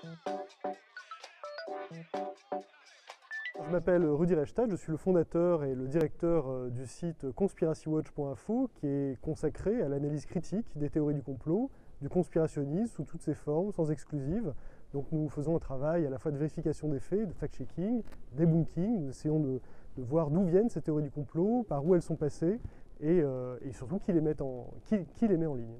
Je m'appelle Rudy Reichstadt, je suis le fondateur et le directeur du site conspiracywatch.info qui est consacré à l'analyse critique des théories du complot, du conspirationnisme sous toutes ses formes, sans exclusive. Donc nous faisons un travail à la fois de vérification des faits, de fact-checking, debunking. Nous essayons de voir d'où viennent ces théories du complot, par où elles sont passées et surtout qui les met en ligne.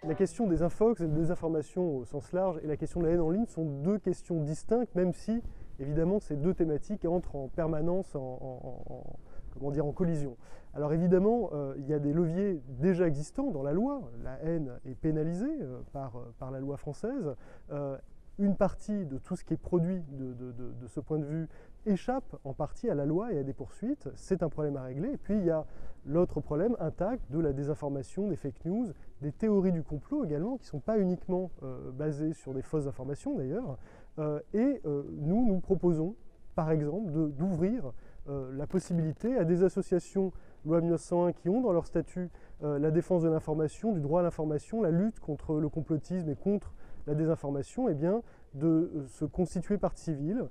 La question des infox et des désinformations au sens large et la question de la haine en ligne sont deux questions distinctes, même si, évidemment, ces deux thématiques entrent en permanence en collision. Alors évidemment, il y a des leviers déjà existants dans la loi. La haine est pénalisée par la loi française. Une partie de tout ce qui est produit de ce point de vue échappe en partie à la loi et à des poursuites. C'est un problème à régler. Et puis il y a l'autre problème intact de la désinformation, des fake news, des théories du complot également, qui ne sont pas uniquement basées sur des fausses informations d'ailleurs. Nous proposons par exemple d'ouvrir la possibilité à des associations loi 1901 qui ont dans leur statut la défense de l'information, du droit à l'information, la lutte contre le complotisme et contre la désinformation, eh bien, de se constituer partie civile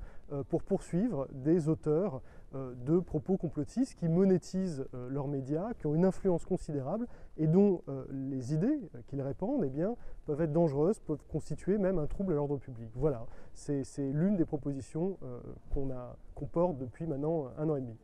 pour poursuivre des auteurs de propos complotistes qui monétisent leurs médias, qui ont une influence considérable et dont les idées qu'ils répandent eh bien, peuvent être dangereuses, peuvent constituer même un trouble à l'ordre public. Voilà, c'est l'une des propositions qu'on porte depuis maintenant 1 an et demi.